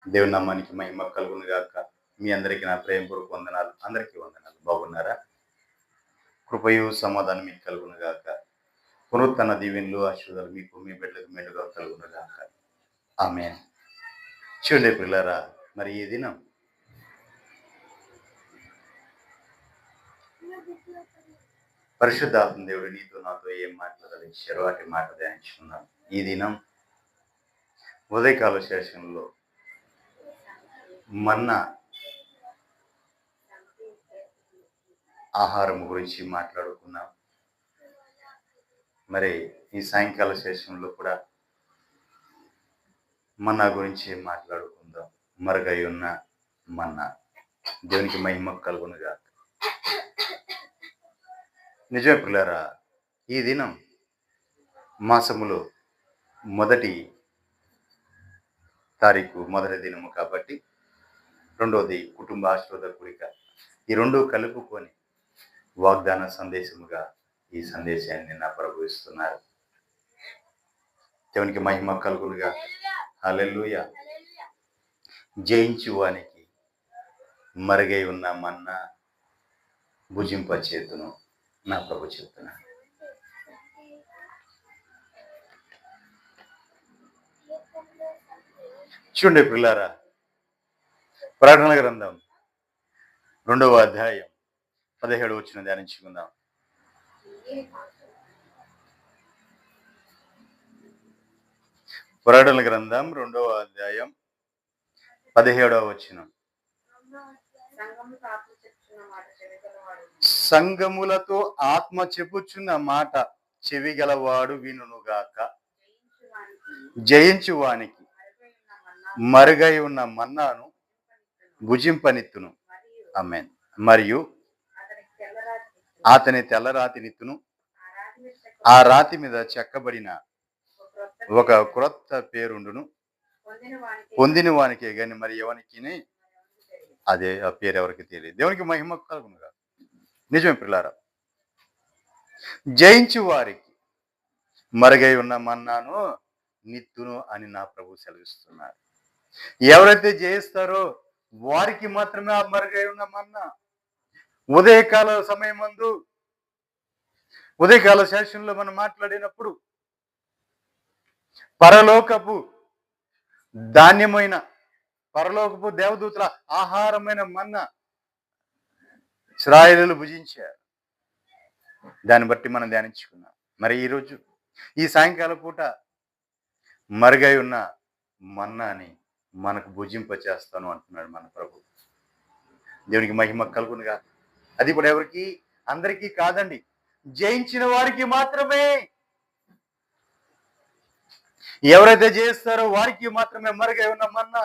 దేవుని నామానికి మహిమ కలుగును గాక. మీ అందరికీ నా ప్రేమపూర్వక వందనాలు. అందరికీ వందనాలు. బాగున్నారా? కృపయు సమాధానం మీకు కలుగును గాక. పునరుత్థాన దీవెనలు ఆశీర్వాదాలు మీకు మీ బిడ్డలకు మెండుగా కలుగును గాక. ఆమేన్. చూడండి పిల్లరా, మరి ఈ దినం పరిశుద్ధాత్మ దేవుడు నీతో నాతో ఏం మాట్లాడాలి చెరవాటి మాట ధ్యానించుకున్నాం. ఈ దినం ఉదయకాల సెషన్లో మన్నా ఆహారం గురించి మాట్లాడుకున్నాం. మరి ఈ సాయంకాల సెషన్లో కూడా మన్నా గురించి మాట్లాడుకుందాం. మరుగై ఉన్న మన్నా. దేవునికి మహిమ కలుగునుగా. నిజమే పిల్లరా, ఈ దినం మాసములో మొదటి తారీఖు మొదటి దినము కాబట్టి రెండవది కుటుంబ ఆశీర్వాద కూడిక. ఈ రెండు కలుపుకొని వాగ్దాన సందేశముగా ఈ సందేశాన్ని నా ప్రభు ఇస్తున్నారు. దేవునికి మహిమ కలుగునుగా. హల్లెలూయా. జయించువానికి మరుగై ఉన్న మన్నా భుజింపచేతును నా ప్రభు చెప్తున్నాను. చూడండి పిల్లారా, ప్రకటన గ్రంథం 2వ అధ్యాయం 17 వచనం ధ్యానించుకుందాం. ప్రకటన గ్రంథం 2వ అధ్యాయం 17వ వచనం. సంగములతో ఆత్మ చెప్పుచున్న మాట చెవిగలవాడు వినుగాక. జయించువానికి మరుగై ఉన్న మన్నాను భుజింపనిత్తును. ఆమేన్. మరియు అతని తెల్లరాతినిత్తును. ఆ రాతి మీద చెక్కబడిన ఒక క్రొత్త పేరుండును. పొందిన వానికే గాని మరి ఎవరికి అదే ఆ పేరు ఎవరికి తెలియదు. దేవునికి మహిమ కలుగునుగా. నిజమే పిల్లారా, జయించు వారికి మరుగై ఉన్న మన్నాను నిత్తును అని నా ప్రభు సెలవిస్తున్నారు. ఎవరైతే జయిస్తారో వారికి మాత్రమే ఆ మరుగై ఉన్న మన్నా. ఉదయకాల సమయం ముందు ఉదయకాల సెషన్లో మనం మాట్లాడినప్పుడు పరలోకపు ధాన్యమైన పరలోకపు దేవదూతల ఆహారమైన మన్నా ఇశ్రాయేలీయులు భుజించారు. దాన్ని బట్టి మనం ధ్యానించుకున్నాం. మరి ఈరోజు ఈ సాయంకాల పూట మరుగై ఉన్న మన్నాని మనకు భుజింప చేస్తాను అంటున్నాడు మన ప్రభు. దేవునికి మహిమ కలుగునుగా. అది కూడా ఎవరికి? అందరికీ కాదండి, జయించిన వారికి మాత్రమే. ఎవరైతే జయిస్తారో వారికి మాత్రమే మరుగై ఉన్న మన్నా,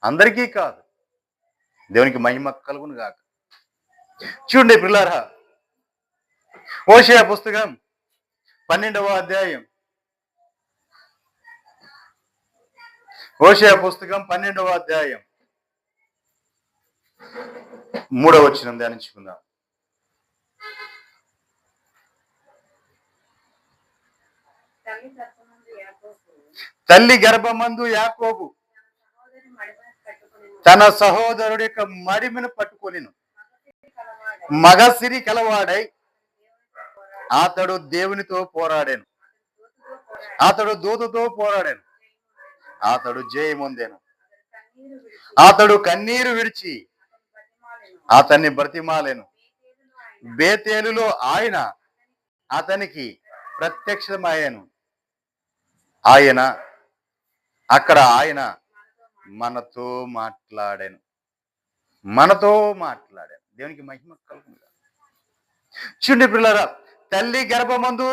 అందరికీ కాదు. దేవునికి మహిమ కలుగునుగా. చూడండి పిల్లారా, హోషేయ పుస్తకం 12వ అధ్యాయం. హోషేయ పుస్తకం 12వ అధ్యాయం 3వ వచనం ధ్యానించుకుందాం. తల్లి గర్భమందు యాకోబు తన సహోదరుడి యొక్క మడిమెను పట్టుకొనిను. మగసిరి కలవాడై అతడు దేవునితో పోరాడాను. అతడు దూతతో పోరాడాను. అతడు జయమొందెను. అతడు కన్నీరు విడిచి అతన్ని బ్రతిమాలెను. బేతేలులో ఆయన అతనికి ప్రత్యక్షమయ్యాను. అక్కడ ఆయన మనతో మాట్లాడాను. దేవునికి మహిమ కలుగునుగా. చూడండి పిల్లరా, తల్లి గర్భమందు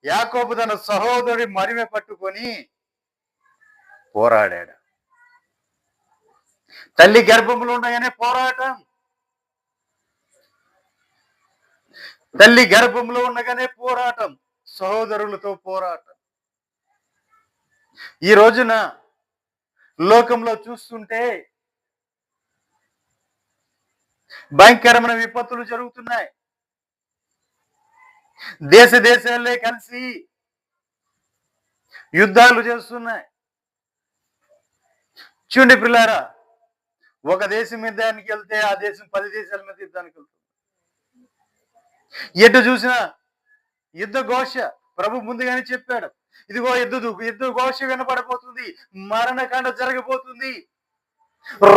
యాకోబు తన సహోదరుడి మడిమె పట్టుకొని పోరాడాడు. తల్లి గర్భంలో ఉన్నాయనే పోరాటం. తల్లి గర్భంలో ఉండగానే పోరాటం, సహోదరులతో పోరాటం. ఈ రోజున లోకంలో చూస్తుంటే భయంకరమైన విపత్తులు జరుగుతున్నాయి. దేశాలే కలిసి యుద్ధాలు చేస్తున్నాయి. చూడండి పిల్లారా, ఒక దేశం యుద్ధానికి వెళ్తే ఆ దేశం 10 దేశాల మీద యుద్ధానికి వెళ్తుంది. ఎటు చూసినా యుద్ధ ఘోష. ప్రభు ముందుగానే చెప్పాడు, ఇదిగో యుద్ధ ఘోష వినపడబోతుంది, మరణకాండ జరగబోతుంది,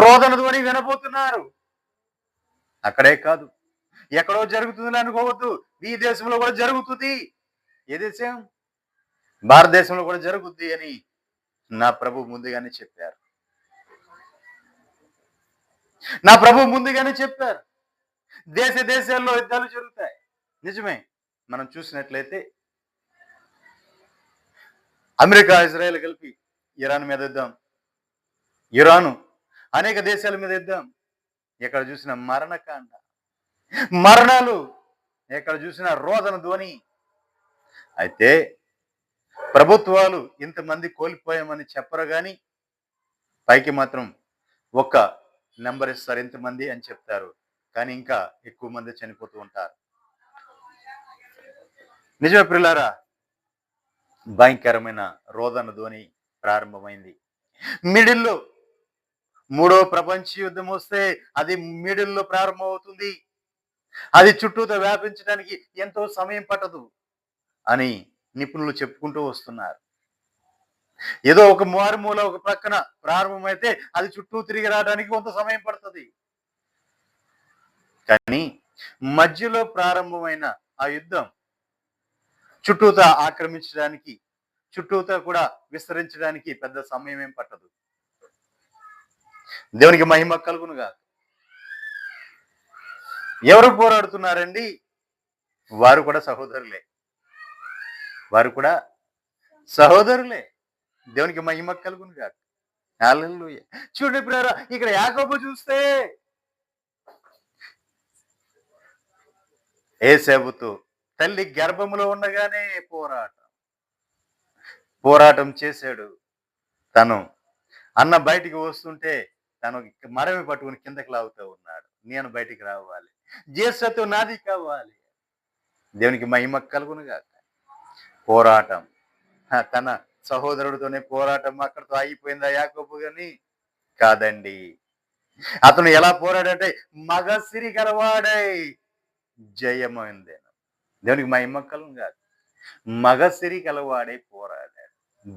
రోదన ధ్వని వినబోతున్నారు. అక్కడే కాదు, ఎక్కడో జరుగుతుంది అనుకోవద్దు, ఈ దేశంలో కూడా జరుగుతుంది. ఏ దేశం? భారతదేశంలో కూడా జరుగుద్ది అని నా ప్రభు ముందుగానే చెప్పారు. నా ప్రభు ముందుగానే చెప్పారు. దేశాల్లో యుద్ధాలు జరుగుతాయి. నిజమే. మనం చూసినట్లయితే అమెరికా, ఇజ్రాయెల్ కలిపి ఇరాన్ మీద యుద్ధం, ఇరాను అనేక దేశాల మీద యుద్ధం. ఎక్కడ చూసిన మరణకాండ, మరణాలు, ఎక్కడ చూసిన రోదన ధ్వని. అయితే ప్రభుత్వాలు ఇంతమంది కోల్పోయామని చెప్పరు కానీ పైకి మాత్రం ఒక్క నెంబర్ ఇస్తారు, ఇంతమంది అని చెప్తారు. కానీ ఇంకా ఎక్కువ మంది చనిపోతూ ఉంటారు. నిజమే ప్రియులారా, భయంకరమైన రోదన ధ్వని ప్రారంభమైంది. మిడిల్లో మూడో ప్రపంచ యుద్ధం వస్తే అది మిడిల్లో ప్రారంభమవుతుంది. అది చుట్టూతో వ్యాపించడానికి ఎంతో సమయం పట్టదు అని నిపుణులు చెప్పుకుంటూ వస్తున్నారు. ఏదో ఒక మారుమూల ఒక ప్రక్కన ప్రారంభమైతే అది చుట్టూ తిరిగి రావడానికి కొంత సమయం పడుతుంది. కానీ మధ్యలో ప్రారంభమైన ఆ యుద్ధం చుట్టూతా ఆక్రమించడానికి, చుట్టూతా కూడా విస్తరించడానికి పెద్ద సమయం ఏం పట్టదు. దేవునికి మహిమ కలుగునుగా. ఎవరు పోరాడుతున్నారండి? వారు కూడా సహోదరులే, వారు కూడా సహోదరులే. దేవునికి మహిమ కలుగునుగా. హల్లెలూయా. చూడండి ప్రియులారా, ఇక్కడ యాకోబు చూస్తే ఏసేవుతో తల్లి గర్భములో ఉండగానే పోరాటం చేశాడు. తను అన్న బయటికి వస్తుంటే తను మడమి పట్టుకుని కిందకి లాగుతూ ఉన్నాడు. నేను బయటికి రావాలి, జ్యేష్ఠత్వం నాది కావాలి. దేవునికి మహిమ కలుగునుగా. పోరాటం, తన సహోదరుడితోనే పోరాటం అక్కడితో ఆగిపోయిందా యాకోబు? గాని కాదండి. అతను ఎలా పోరాడంటే మగ సిరి గలవాడై జయమైంది. దేవునికి మహిమ కలుగునుగా. మగ సిరి గలవాడై పోరాడాడు.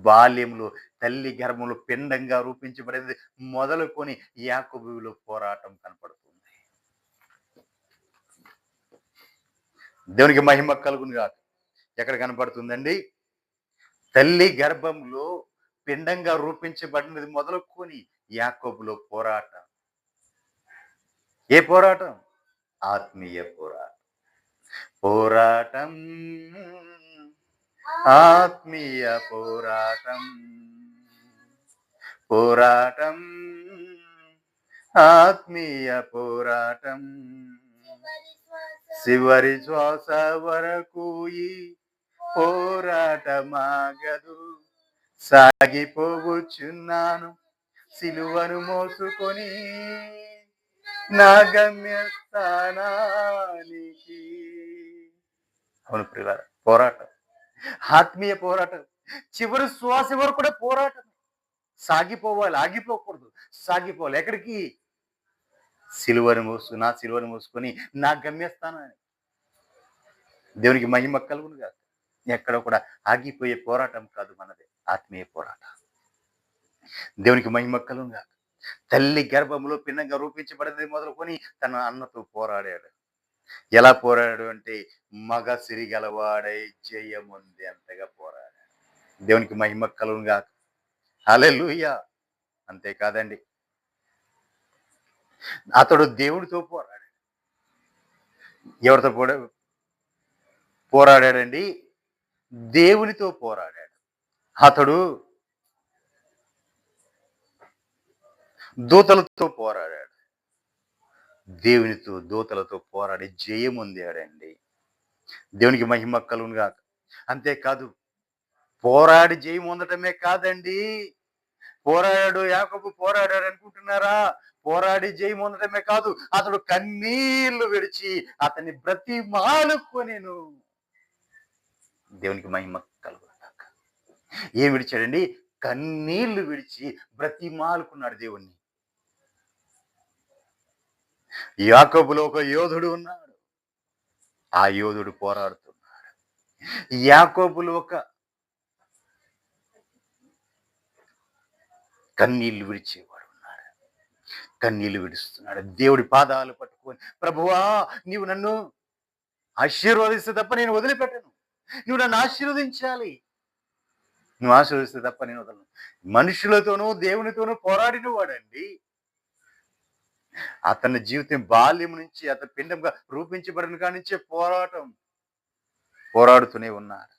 బాల్యంలో తల్లి గర్భంలో పిండంగా రూపించబడింది మొదలుకొని యాకోబులో పోరాటం కనపడుతుంది. దేవునికి మహిమ కలుగునుగా. ఎక్కడ కనపడుతుందండి? తల్లి గర్భంలో పిండంగా రూపించబడినది మొదలుకొని యాకోబులో పోరాటం. ఏ పోరాటం? ఆత్మీయ పోరాటం. పోరాటం, ఆత్మీయ పోరాటం, పోరాటం, ఆత్మీయ పోరాటం. చివరి శ్వాస వరకు ఈ పోరాటమాగదు. సాగిపోవచ్చున్నాను సిలువను మోసుకొని నా గమ్యస్థానానికి. అవును ప్రియులారా, పోరాటం, ఆత్మీయ పోరాటం. చివరి శ్వాస వరకు కూడా పోరాటం. సాగిపోవాలి, ఆగిపోకూడదు, సాగిపోవాలి. ఎక్కడికి? నా సిలువను మోసుకొని నా గమ్యస్థానాన్ని. దేవునికి మహిమ కలుగునుగా. ఎక్కడ కూడా ఆగిపోయే పోరాటం కాదు మనది, ఆత్మీయ పోరాటం. దేవునికి మహిమ కలుగునుగా. తల్లి గర్భంలో పిండంగా రూపించబడింది మొదలుకొని తన అన్నతో పోరాడాడు. ఎలా పోరాడాడు అంటే మగ సిరి గలవాడై జయముంది అంతగా పోరాడాడు. దేవునికి మహిమ కలుగునుగా. హల్లెలూయా. అంతేకాదండి, అతడు దేవుడితో పోరాడాడు. ఎవరితో పోరాడాడండి? దేవునితో పోరాడాడు. అతడు దూతలతో పోరాడాడు. దేవునితో దూతలతో పోరాడి జయముందాడండి. దేవునికి మహిమ కలుగునుగా. అంతేకాదు, పోరాడి జయం పొందటమే కాదండి, యాకోబు పోరాడాడు అనుకుంటున్నారా? పోరాడి జయం పొందటమే కాదు, అతడు కన్నీళ్లు విడిచి అతన్ని బ్రతిమాలుకొనెను. దేవునికి మహిమ కలుగునుగాక. ఏం విడిచాడండి? కన్నీళ్లు విడిచి బ్రతిమాలుకున్నాడు దేవుణ్ణి. యాకోబులో ఒక యోధుడు ఉన్నాడు. ఆ యోధుడు పోరాడుతున్నాడు. యాకోబులో ఒక కన్నీళ్లు విడిచేవాడు ఉన్నాడు. కన్నీళ్లు విడుస్తున్నాడు. దేవుడి పాదాలు పట్టుకొని, ప్రభువా నీవు నన్ను ఆశీర్వదిస్తే తప్ప నేను వదిలిపెట్టను. నువ్వు నన్ను ఆశీర్వదించాలి. నువ్వు ఆశీర్వదిస్తే తప్ప నేను వదలను. మనుషులతోనూ దేవునితోనూ పోరాడిన వాడండి. అతని జీవితం బాల్యం నుంచి అతని పిండంగా రూపించబడిన కాడి నుంచే పోరాడుతూనే ఉన్నారు.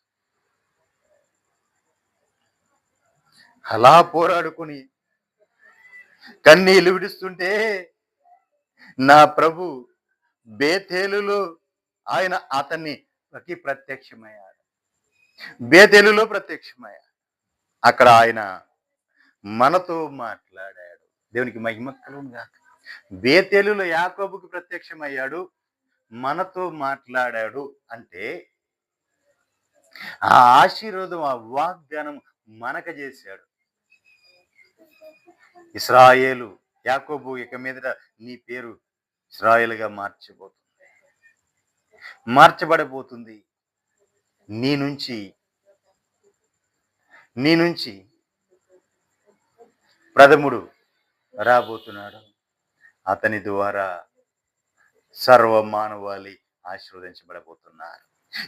అలా పోరాడుకుని కన్నీళ్లు విడుస్తుంటే నా ప్రభు బేతేలులో ఆయన అతనికి ప్రత్యక్షమయ్యాడు. బేతేలులో ప్రత్యక్షమయ్యాడు. అక్కడ ఆయన మనతో మాట్లాడాడు. దేవునికి మహిమ కలుగును గాక. బేతేలులో యాకోబుకు ప్రత్యక్షమయ్యాడు, మనతో మాట్లాడాడు. అంటే ఆ ఆశీర్వాదం, ఆ వాగ్దానం మనక చేశాడు. ఇశ్రాయేలు, యాకోబు ఇక మీదట నీ పేరు ఇశ్రాయేలుగా మార్చబడబోతుంది. నీ నుంచి ప్రథముడు రాబోతున్నాడు. అతని ద్వారా సర్వ మానవాళి ఆశీర్వదించబడబోతున్నారు.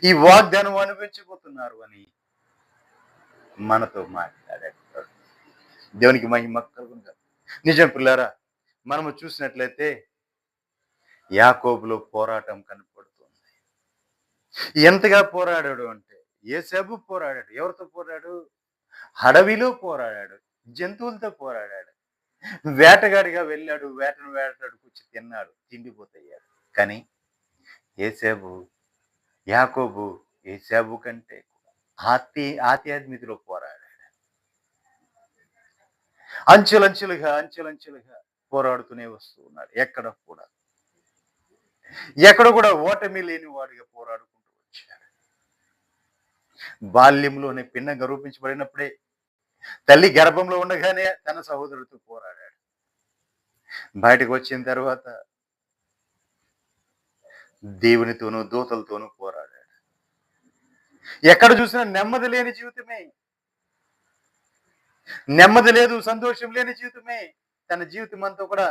ఈ వాగ్దానం అనుభవించబోతున్నారు అని మనతో మాట్లాడాడు. దేవునికి మహిమ కలుగును గాక. నిజం పిల్లారా, మనము చూసినట్లయితే యాకోబులో పోరాటం కనపడుతుంది. ఎంతగా పోరాడాడు అంటే, యోసేపు పోరాడాడు. ఎవరితో పోరాడు? అడవిలో పోరాడాడు, జంతువులతో పోరాడాడు, వేటగాడిగా వెళ్ళాడు, వేటాడుకొచ్చి తిన్నాడు, తిండిపోతయ్యాడు. కానీ యాకోబు యోసేపు కంటే ఆధ్యాత్మికలో పోరాడాడు. అంచెలంచెలుగా పోరాడుతూనే వస్తూ ఉన్నాడు. ఎక్కడ కూడా ఓటమి లేని వాడిగా పోరాడుకుంటూ వచ్చాడు. బాల్యంలోనే పిండంగా రూపించబడినప్పుడే తల్లి గర్భంలో ఉండగానే తన సహోదరుడితో పోరాడాడు. బయటకు వచ్చిన తర్వాత దేవునితోనూ దూతలతోనూ పోరాడాడు. ఎక్కడ చూసినా నెమ్మది లేని జీవితమే, నెమ్మది లేదు, సంతోషం లేని జీవితమే. తన జీవితం అంతా కూడా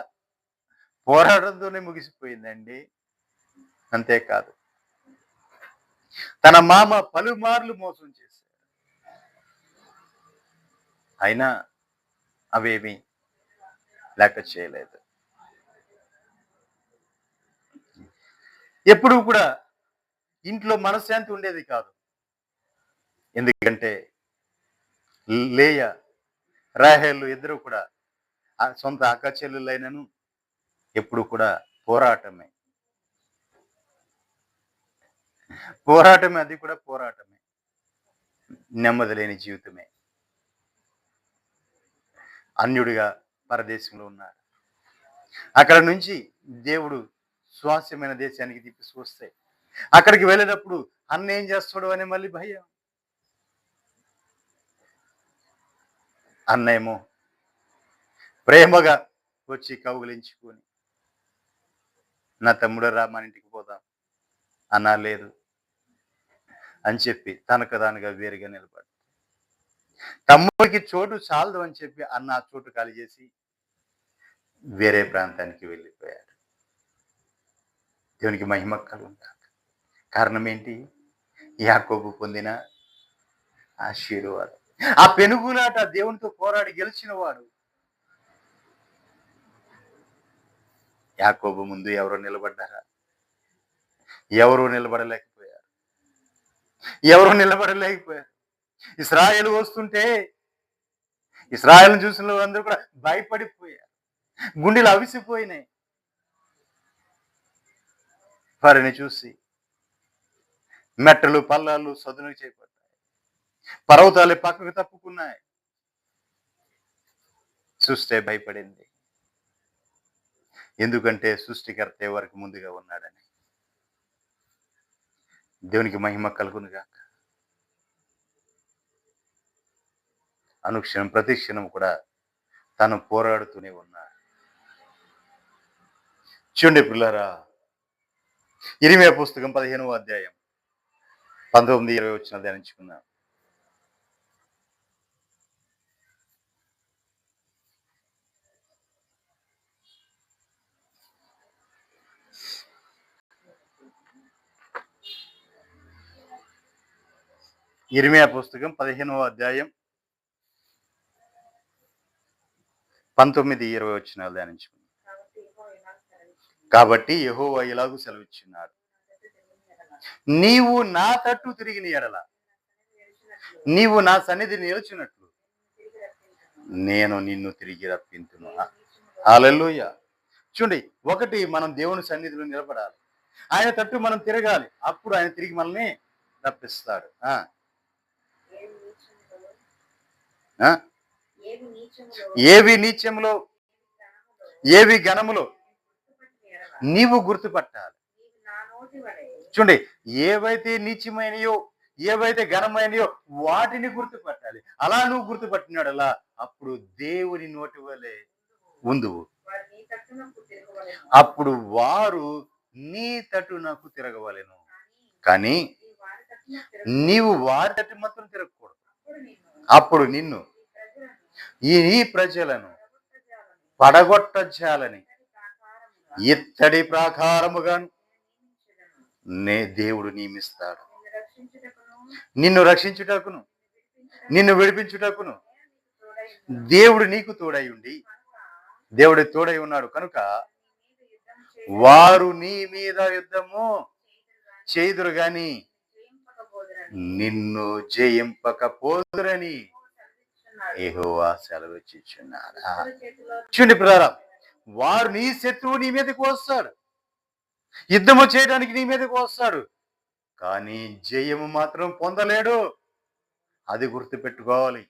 పోరాటంతోనే ముగిసిపోయిందండి. అంతేకాదు, తన మామ పలుమార్లు మోసం చేశాడు. అయినా అవేమీ లెక్క చేయలేదు. ఎప్పుడు కూడా ఇంట్లో మనశ్శాంతి ఉండేది కాదు. ఎందుకంటే లేయా, రాహేలు ఇద్దరు కూడా సొంత అక్క చెల్లెలైనను ఎప్పుడు కూడా పోరాటమే. అది కూడా పోరాటమే. నెమ్మది లేని జీవితమే. అన్యుడిగా పరదేశంలో ఉన్నాడు. అక్కడ నుంచి దేవుడు స్వాస్యమైన దేశానికి తీసుకొస్తే అక్కడికి వెళ్ళేటప్పుడు అన్న ఏం చేస్తాడు అని మళ్ళీ భయం. అన్నేమో ప్రేమగా వచ్చి కౌగిలించుకొని, నా తమ్ముడు రా మన ఇంటికి పోదాం అన్నా, లేదు అని చెప్పి తనకు దానిగా వేరుగా నిలబడి, తమ్ముడికి చోటు చాలదు అని చెప్పి అన్న ఆ చోటు ఖాళీ చేసి వేరే ప్రాంతానికి వెళ్ళిపోయాడు. దేవునికి మహిమ కలుగును గాక. కారణం ఏంటి? యాకోబు పొందిన ఆశీర్వాదం. ఆ పెనుగులాట దేవునితో పోరాడి గెలిచిన వాడు. యాకోబు ముందు ఎవరో నిలబడ్డారా? ఎవరూ నిలబడలేకపోయారు. ఇశ్రాయేలు వస్తుంటే ఇశ్రాయేలు చూసిన వాళ్ళందరూ కూడా భయపడిపోయారు. గుండెలు అవిసిపోయినాయి వారిని చూసి. మెట్టలు పల్లాలు సదును చేపట్టాయి, పర్వతాలు పక్కకు తప్పుకున్నాయి. చూస్తే భయపడింది. ఎందుకంటే సృష్టికర్త ఎవరికి ముందుగా ఉన్నాడని. దేవునికి మహిమ కలుగును గాక. అనుక్షణం ప్రతి క్షణం కూడా తను పోరాడుతూనే ఉన్నాడు. చూడండి పిల్లరా, ఇరిమియా పుస్తకం 15వ అధ్యాయం 19, 20 వచనాలు ధ్యానించుకుందాం. ఇరిమియా పుస్తకం 15వ అధ్యాయం 19, 20 వచనాలు ధ్యానించుకుందాం. కాబట్టి యెహోవా ఇలాగూ సెలవిచ్చున్నాడు, నీవు నా తట్టు తిరిగిన ఎడల, నీవు నా సన్నిధి నిలిచినట్లు నేను నిన్ను తిరిగి రప్పింతును. హల్లెలూయా. చూడండి, ఒకటి మనం దేవుని సన్నిధిలో నిలబడాలి, ఆయన తట్టు మనం తిరగాలి, అప్పుడు ఆయన తిరిగి మనల్ని రప్పిస్తాడు. ఏవి నీచములో ఏవి ఘనములో నీవు గుర్తుపట్టాలి. చూడండి, ఏవైతే నీచమైనయో ఏవైతే ఘనమైనయో వాటిని గుర్తుపట్టాలి. అలా నువ్వు గుర్తుపట్టినాడు అలా, అప్పుడు దేవుని నోటి వలె ఉందువు. అప్పుడు వారు నీ తట్టు నాకు తిరగవలెను. కానీ నీవు వారి తట్టు మాత్రం తిరగకూడదు. అప్పుడు నిన్ను ఈ ప్రజలను పడగొట్టజాలని ఇత్తడి ప్రాకారముగా దేవుడు నియమిస్తాడు. నిన్ను రక్షించుటకును నిన్ను విడిపించుటకును దేవుడు నీకు తోడై ఉండి, దేవుడు తోడై ఉన్నాడు కనుక వారు నీ మీద యుద్ధము చేయుదురు గాని నిన్ను జయింపకపోదురని యెహోవా సెలవిచ్చుచున్నాడు. చూడండి పిల్లరా, వారు నీ శత్రువు నీ మీదకి వస్తాడు, యుద్ధము చేయడానికి నీ మీదకి వస్తాడు, కానీ జయము మాత్రం పొందలేడు. అది గుర్తుపెట్టుకోవాలి.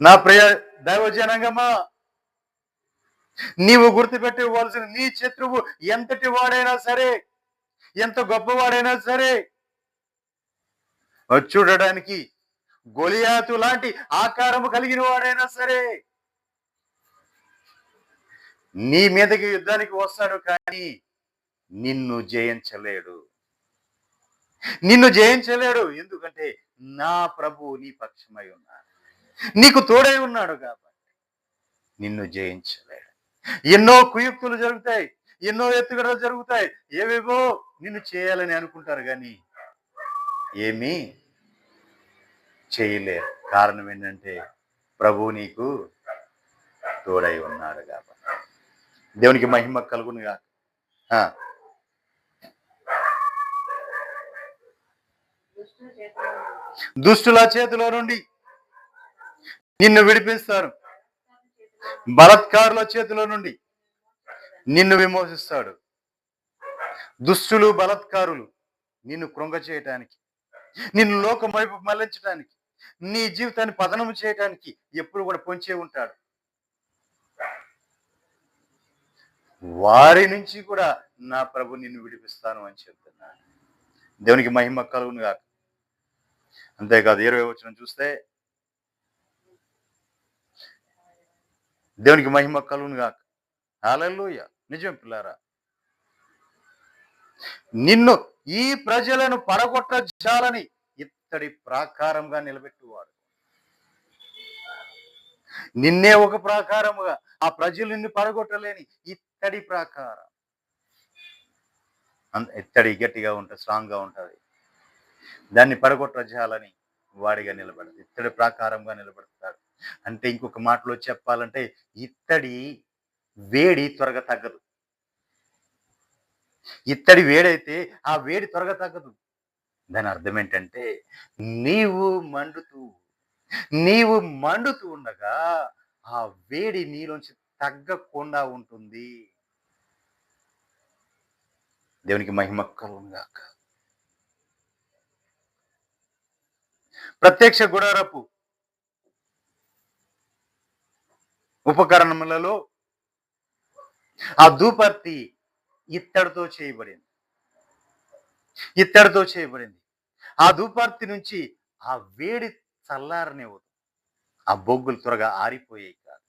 నా ప్రియ దైవజనంగమా, నీవు గుర్తుపెట్టుకోవాల్సిన నీ శత్రువు ఎంతటి వాడైనా సరే, ఎంత గొప్పవాడైనా సరే, చూడడానికి గొలియాతు లాంటి ఆకారము కలిగిన వాడైనా సరే నీ మీదకి యుద్ధానికి వస్తాడు, కానీ నిన్ను జయించలేడు. నిన్ను జయించలేడు. ఎందుకంటే నా ప్రభువు నీ పక్షమై ఉన్నాడు, నీకు తోడై ఉన్నాడు కాబట్టి నిన్ను జయించలేడు. ఎన్నో కుయుక్తులు జరుగుతాయి, ఎన్నో ఎత్తుగడలు జరుగుతాయి, ఏవేవో నిన్ను చేయాలని అనుకుంటారు, కానీ ఏమీ చేయలేరు. కారణం ఏంటంటే ప్రభువు నీకు తోడై ఉన్నాడు కాబట్టి. దేవునికి మహిమ కలుగునుగా. దుష్టుల చేతిలో నుండి నిన్ను విడిపిస్తారు, బలత్కారుల చేతిలో నుండి నిన్ను విమోచిస్తాడు. దుష్టులు బలత్కారులు నిన్ను కృంగ చేయటానికి, నిన్ను లోకం వైపు మళ్లించడానికి, నీ జీవితాన్ని పతనం చేయటానికి ఎప్పుడు కూడా పొంచే ఉంటాడు. వారి నుంచి కూడా నా ప్రభు నిన్ను విడిపిస్తాను అని చెప్తున్నాడు. దేవునికి మహిమ కలుగును గాక. అంతేకాదు 20వ వచనం చూస్తే, దేవునికి మహిమ కలుగును గాక. హల్లెలూయా. నిజం పిల్లారా, నిన్ను ఈ ప్రజలను పడగొట్టజాలని ఇత్తడి ప్రాకారంగా నిలబెట్టువాడు. నిన్నే ఒక ప్రాకారముగా, ఆ ప్రజలు నిన్ను పడగొట్టలేని ఇత్తడి ప్రాకారం. ఇత్తడి గట్టిగా ఉంటుంది, స్ట్రాంగ్ గా ఉంటుంది, దాన్ని పడగొట్టజాలని వాడిగా నిలబడదు, ఇత్తడి ప్రాకారంగా నిలబడతాడు. అంటే ఇంకొక మాటలో చెప్పాలంటే ఇత్తడి వేడి త్వరగా తగ్గదు. ఇత్తడి వేడైతే ఆ వేడి త్వరగా తగ్గదు. దాని అర్థం ఏంటంటే నీవు మండుతూ ఉండగా ఆ వేడి నీలోంచి తగ్గకుండా ఉంటుంది. దేవునికి మహిమ కలుగును గాక. ప్రత్యక్ష గుడారపు ఉపకరణములలో ఆ ధూపర్తి ఇత్తడితో చేయబడింది. ఆ ధూపర్తి నుంచి ఆ వేడి చల్లారనివ్వదు. ఆ బొగ్గులు త్వరగా ఆరిపోయేవి కాదు.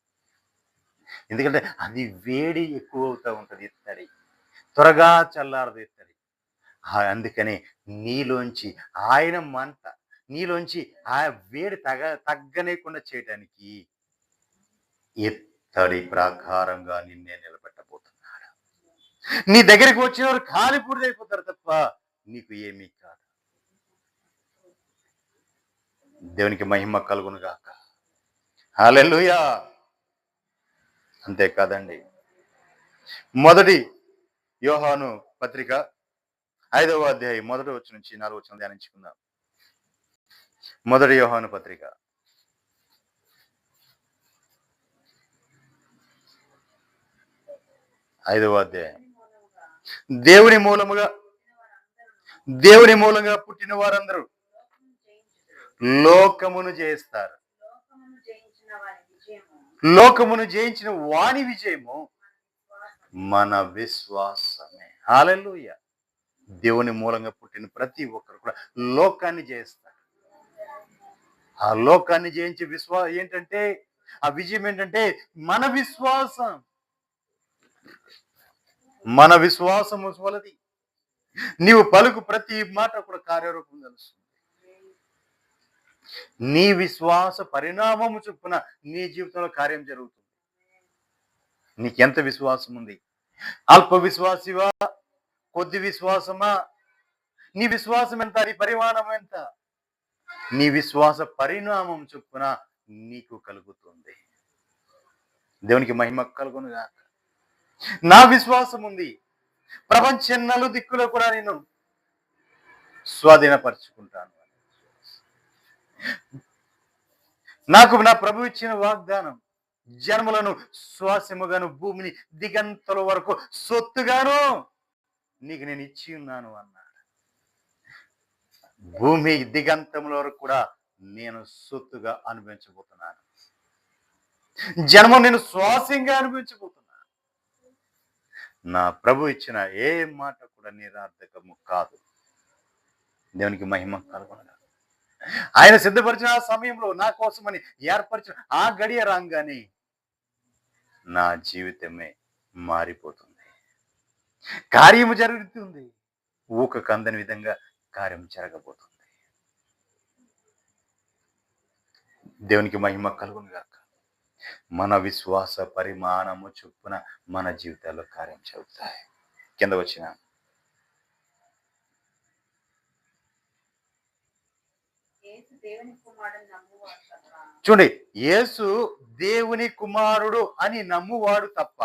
ఎందుకంటే అది వేడి ఎక్కువ అవుతా ఉంటది ఇత్తడి. త్వరగా చల్లారదు ఇత్తడి. అందుకని నీలోంచి ఆయన మంట, నీలోంచి ఆ వేడి తగ్గనీయకుండా చేయటానికి ఇత్తడి ప్రాకారంగా నిన్నే నిలబెట్టబోతున్నాడు. నీ దగ్గరికి వచ్చినవారు కాలిపూడిదైపోతారు తప్ప నీకు ఏమీ కాదు. దేవునికి మహిమ కలుగును గాక. హల్లెలూయా. అంతేకాదండి, మొదటి యోహాను పత్రిక 5వ అధ్యాయం 1వ వచనం నుంచి 4వ వచనం ధ్యానించుకుందాం. మొదటి యోహాను పత్రిక 5వ అధ్యాయం. దేవుని మూలంగా పుట్టిన వారందరూ లోకమును జయిస్తారు. లోకమును జయించిన వాని విజయము మన విశ్వాసమే. హల్లెలూయా. దేవుని మూలంగా పుట్టిన ప్రతి ఒక్కరు కూడా లోకాన్ని జయిస్తారు. ఆ లోకాన్ని జయించే ఏంటంటే ఆ విజయం ఏంటంటే మన విశ్వాసం. మన విశ్వాసము వలది నీవు పలుకు ప్రతి మాట కూడా కార్యరూపం తెలుస్తుంది. నీ విశ్వాస పరిణామము చొప్పున నీ జీవితంలో కార్యం జరుగుతుంది. నీకెంత విశ్వాసం ఉంది? అల్ప విశ్వాసివా, కొద్ది విశ్వాసమా? నీ విశ్వాసం ఎంత? నీ పరిమాణం ఎంత? నీ విశ్వాస పరిణామం చొప్పున నీకు కలుగుతుంది. దేవునికి మహిమ కలుగును గాక. నా విశ్వాసం ఉంది, ప్రపంచం నలుదిక్కులో కూడా నేను స్వాధీనపరుచుకుంటాను. నాకు నా ప్రభు ఇచ్చిన వాగ్దానం, జన్మలను స్వాస్యముగాను భూమిని దిగంతల వరకు సొత్తుగాను నీకు నేను ఇచ్చి ఉన్నాను అన్నాడు. భూమి దిగంతముల వరకు కూడా నేను సొత్తుగా అనుభవించబోతున్నాను. జన్మ నేను స్వాస్యంగా అనుభవించబోతున్నాను. నా ప్రభు ఇచ్చిన ఏ మాట కూడా నిరర్థకము కాదు. దేవునికి మహిమ కలుగును. ఆయన సిద్ధపరిచిన ఆ సమయంలో నా కోసమని ఏర్పరిచిన ఆ గడియ రాగానే నా జీవితమే మారిపోతుంది. కార్యము జరుగుతుంది. ఊక కందని విధంగా కార్యం జరగబోతుంది. దేవునికి మహిమ కలుగును గాక. మన విశ్వాస పరిమాణము చొప్పున మన జీవితాల్లో కార్యం జరుగుతాయి. కింద వచ్చిన చూడండి, యేసు దేవుని కుమారుడు అని నమ్మువాడు తప్ప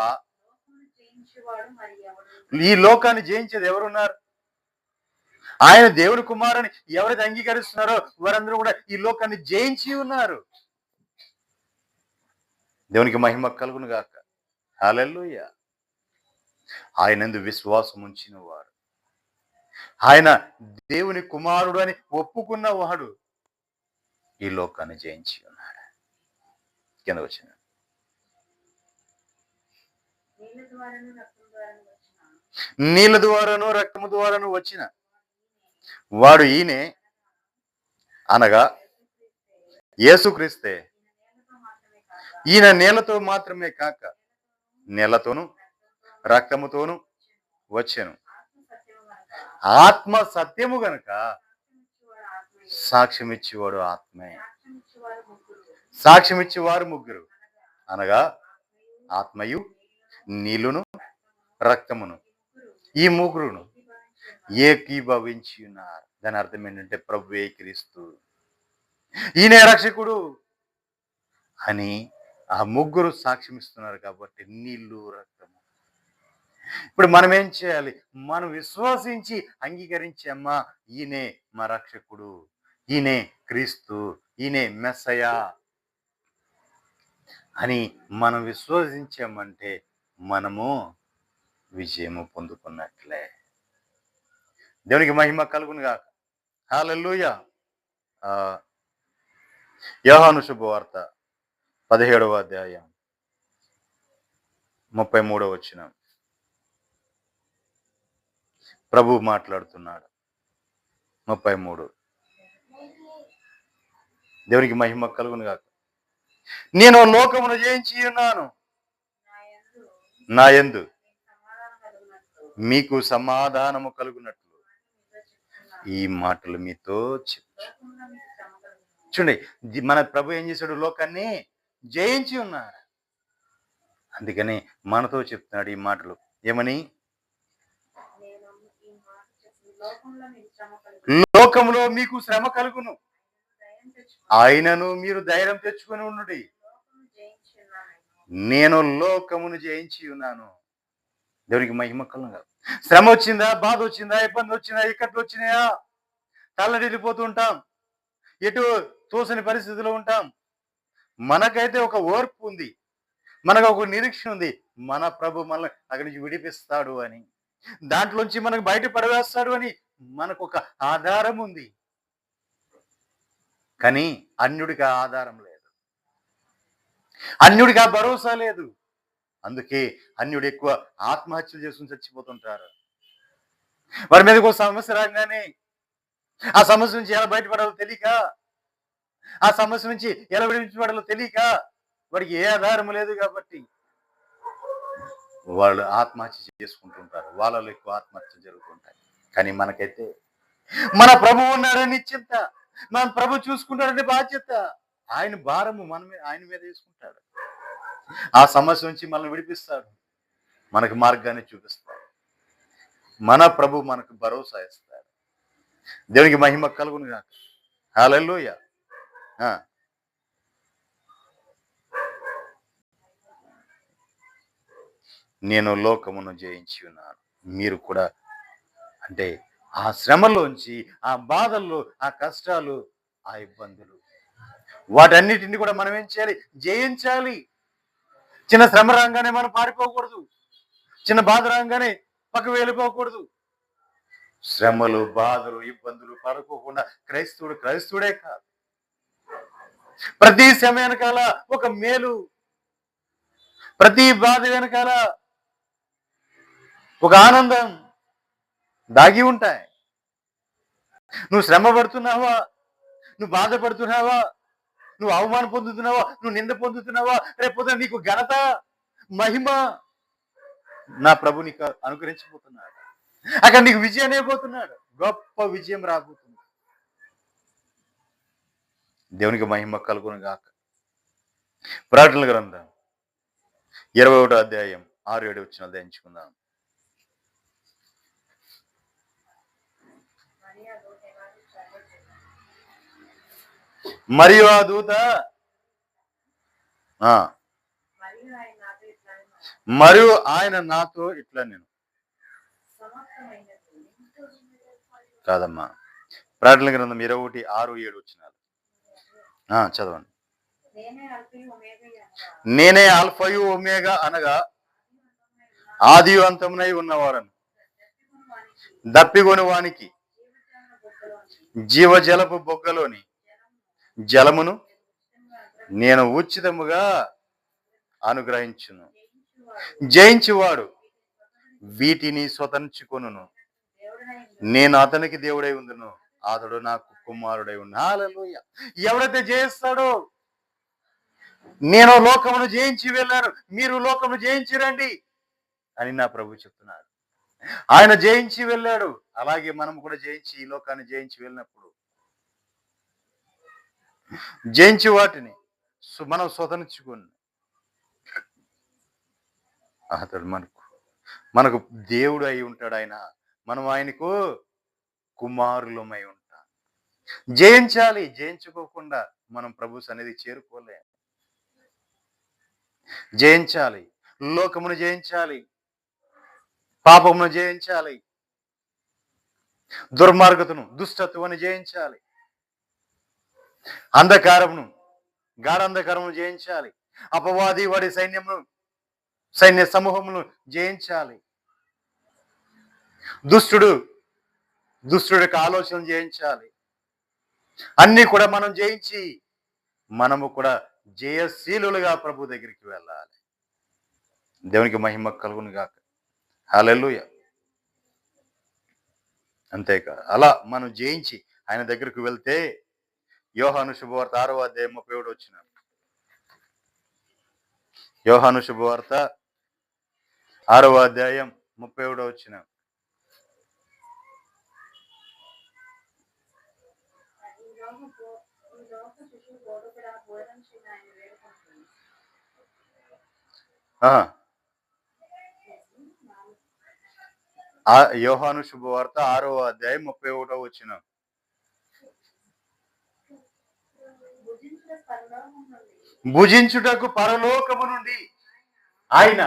ఈ లోకాన్ని జయించేది ఎవరున్నారు? ఆయన దేవుని కుమారుని ఎవరైతే అంగీకరిస్తున్నారో వారందరూ కూడా ఈ లోకాన్ని జయించి ఉన్నారు. దేవునికి మహిమ కలుగును గాక. హల్లెలూయా. ఆయనందు విశ్వాసం ఉంచిన వారు, ఆయన దేవుని కుమారుడు అని ఒప్పుకున్నవాడు ఈ లోకాన్ని జయించి ఉన్నాడు. కింద వచ్చిన నీళ్ళ ద్వారాను రక్తము ద్వారాను వచ్చిన వాడు ఈయనే, అనగా యేసుక్రీస్తే. ఈయన నేలతో మాత్రమే కాక నేలతోను రక్తముతోను వచ్చెను. ఆత్మ సత్యము గనుక సాక్ష్యం ఇచ్చేవాడు ఆత్మే. సాక్ష్యం ఇచ్చేవారు ముగ్గురు, అనగా ఆత్మయు నీళ్లును రక్తమును. ఈ ముగ్గురును ఏకీభవించి ఉన్నారు. దాని అర్థం ఏంటంటే ప్రభువే క్రీస్తు, ఈయనే రక్షకుడు అని ఆ ముగ్గురు సాక్ష్యం ఇస్తున్నారు. కాబట్టి నీళ్లు రక్తము. ఇప్పుడు మనం ఏం చేయాలి? మనం విశ్వసించి అంగీకరించామా, ఈయనే మా రక్షకుడు, ఈయనే క్రీస్తు, ఈయనే మెస్సయా అని మనం విశ్వసించామంటే మనము విజయము పొందుకున్నట్లే. దేవునికి మహిమ కలుగును గాక. హల్లెలూయా. యోహాను శుభవార్త 17వ అధ్యాయం 33వ వచనం. ప్రభు మాట్లాడుతున్నాడు. 33. దేవునికి మహిమ కలుగును గాక. నేను లోకమును జయించి ఉన్నాను. నా యందు మీకు సమాధానము కలుగునట్లు ఈ మాటలు మీతో చూడండి. మన ప్రభు ఏం చేశాడు? లోకాన్ని జయించి ఉన్నాడు. అందుకని మనతో చెప్తున్నాడు ఈ మాటలు. ఏమని? లోకంలో మీకు శ్రమ కలుగును, ఆయనను మీరు ధైర్యం తెచ్చుకొని ఉండుడి. నేను లోకమును జయించి ఉన్నాను. దేవునికి మహిమ కలుగును. శ్రమ వచ్చిందా, బాధ వచ్చిందా, ఇబ్బంది వచ్చిందా, ఇక్కట్లు వచ్చినాయా, తల్లడిల్లిపోతూ ఉంటాం, ఎటు తోసని పరిస్థితిలో ఉంటాం. మనకైతే ఒక ఓర్పు ఉంది, మనకు ఒక నిరీక్షణ ఉంది. మన ప్రభు మనల్ని అక్కడి నుంచి విడిపిస్తాడు అని, దాంట్లోంచి మనకు బయట పడవేస్తాడు అని మనకు ఒక ఆధారం ఉంది. కానీ అన్యుడికి ఆ ఆధారం లేదు, అన్యుడికి ఆ భరోసా లేదు. అందుకే అన్యుడు ఎక్కువ ఆత్మహత్యలు చేసుకుని చచ్చిపోతుంటారు. వారి మీదకి ఒక సమస్య రాగానే ఆ సమస్య నుంచి ఎలా బయటపడాలో తెలియక, ఆ సమస్య నుంచి ఎలా విడిపించబడాలో తెలియక, వాడికి ఏ ఆధారం లేదు కాబట్టి వాళ్ళు ఆత్మహత్య చేసుకుంటుంటారు. వాళ్ళలో ఎక్కువ ఆత్మహత్య జరుగుతుంటాయి. కానీ మనకైతే మన ప్రభు ఉన్నాడని చింత, మన ప్రభు చూసుకుంటాడని బాధ్యత. ఆయన భారము ఆయన మీద వేసుకుంటాడు. ఆ సమస్య నుంచి మనల్ని విడిపిస్తాడు, మనకు మార్గాన్ని చూపిస్తాడు. మన ప్రభు మనకు భరోసా ఇస్తాడు. దేవునికి మహిమ కలుగును గాక. హల్లెలూయా. నేను లోకమును జయించి ఉన్నాను. మీరు కూడా, అంటే ఆ శ్రమలోంచి, ఆ బాధల్లో, ఆ కష్టాలు, ఆ ఇబ్బందులు, వాటన్నిటిని కూడా మనం ఏం చేయాలి? జయించాలి. చిన్న శ్రమ రాగానే మనం పారిపోకూడదు, చిన్న బాధ రాగానే పక్కకు వెళ్ళిపోకూడదు. శ్రమలు, బాధలు, ఇబ్బందులు పడుకోకుండా క్రైస్తవుడే కాదు. ప్రతి శ్రమ వెనకాల ఒక మేలు, ప్రతి బాధ వెనకాల ఒక ఆనందం దాగి ఉంటాయి. నువ్వు శ్రమ పడుతున్నావా, నువ్వు బాధపడుతున్నావా, నువ్వు అవమానం పొందుతున్నావా, నువ్వు నింద పొందుతున్నావా, రేపు నీకు ఘనత, మహిమ నా ప్రభు నీకు అనుగ్రహించబోతున్నాడు. అక్కడ నీకు విజయం అయిపోతున్నాడు, గొప్ప విజయం రాబోతుంది. దేవునికి మహిమ కలుగును గాక. ప్రకటనల గ్రంథం 21వ అధ్యాయం 6-7 వచనాలు ధ్యానించుకుందాం. మరియు ఆ దూత మరియు ఆయన నాతో ఇట్లా, నేను కాదమ్మా, ప్రకటనల గ్రంథం 21:6-7 వచనాలు చదవండి. నేనే ఆల్ఫయు ఒమేగా అనగా ఆది అంతమునై ఉన్నవాడను. దప్పిగొని వానికి జీవజలపు బొగ్గలోని జలమును నేను ఉచితముగా అనుగ్రహించును. జయించువాడు వీటిని స్వతంత్రించుకొనును. నేను అతనికి దేవుడై ఉందును, అతడు నాకు కుమారుడై ఉన్న. హల్లెలూయా. ఎవరైతే జయిస్తాడో, నేను లోకమును జయించి వెళ్ళాను, మీరు లోకమును జయించి రండి అని నా ప్రభు చెప్తున్నాడు. ఆయన జయించి వెళ్ళాడు, అలాగే మనం కూడా జయించి ఈ లోకాన్ని జయించి వెళ్ళినప్పుడు జయించి వాటిని మనం స్వతంత్రించుకుని, అతడు మనకు దేవుడు అయి ఉంటాడు. మనం ఆయనకు కుమారులమై ఉంటాం. జయించాలి. జయించుకోకుండా మనం ప్రభు సన్నిధి చేరుకోలేం. జయించాలి, లోకమును జయించాలి, పాపమును జయించాలి, దుర్మార్గతను, దుష్టత్వాన్ని జయించాలి, అంధకారమును, గాఢంధకారమును జయించాలి, అపవాది వాడి సైన్య సమూహమును జయించాలి, దుష్టుడి యొక్క ఆలోచన జయించాలి. అన్ని కూడా మనం జయించి మనము కూడా జయశీలులుగా ప్రభు దగ్గరికి వెళ్ళాలి. దేవునికి మహిమ కలుగును గాక. హల్లెలూయా. అంతేకాదు, అలా మనం జయించి ఆయన దగ్గరకు వెళ్తే యోహాను శుభవార్త 6వ అధ్యాయం 37 వచ్చిన. యోహాను శుభవార్త 6వ అధ్యాయం 37 వచ్చిన. యోహాను శుభవార్త 6వ అధ్యాయం 31 వచ్చిన. భుజించుటకు పరలోకము నుండి ఆయన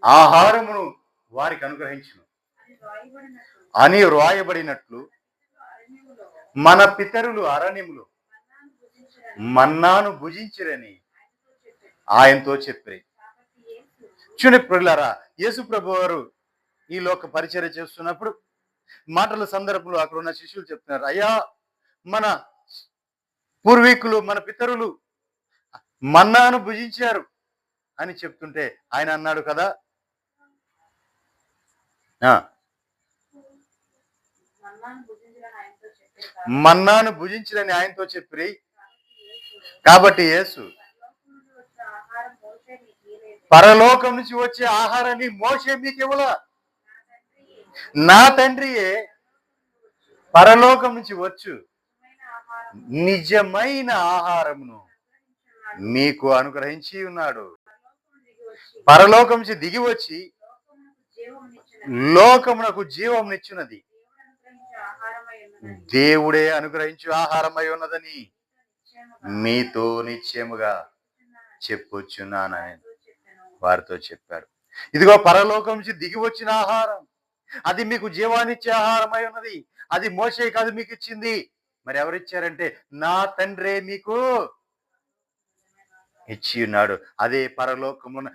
ఆహారమును వారికి అనుగ్రహించును అని వ్రాయబడినట్లు మన పితరులు అరణ్యములో మన్నాను భుజించిరని ఆయనతో చెప్పి. చూడండి ప్రియులారా, యేసు ప్రభు వారు ఈ లోక పరిచర్య చేస్తున్నప్పుడు మాటల సందర్భంలో అక్కడ ఉన్న శిష్యులు చెప్తున్నారు, అయ్యా మన పూర్వీకులు మన పితరులు మన్నాను భుజించారు అని చెప్తుంటే ఆయన అన్నాడు కదా, మన్నాను భుజించిరని ఆయనతో చెప్పి. కాబట్టి యేసు పరలోకం నుంచి వచ్చే ఆహారాన్ని మోషే మీకు ఇవ్వలా, నా తండ్రియే పరలోకం నుంచి వచ్చు నిజమైన ఆహారమును మీకు అనుగ్రహించి ఉన్నాడు. పరలోకం నుంచి దిగి వచ్చి లోకమునకు జీవమునిచ్చున్నది దేవుడే అనుగ్రహించు ఆహారమై ఉన్నదని మీతో నిశ్చయముగా చెప్పుచున్నానని వారితో చెప్పాడు. ఇదిగో పరలోకం నుంచి దిగి వచ్చిన ఆహారం, అది మీకు జీవాన్నిచ్చే ఆహారమై ఉన్నది. అది మోషే కాదు మీకు ఇచ్చింది, మరి ఎవరిచ్చారంటే నా తండ్రే మీకు ఇచ్చి ఉన్నాడు. అదే పరలోకమున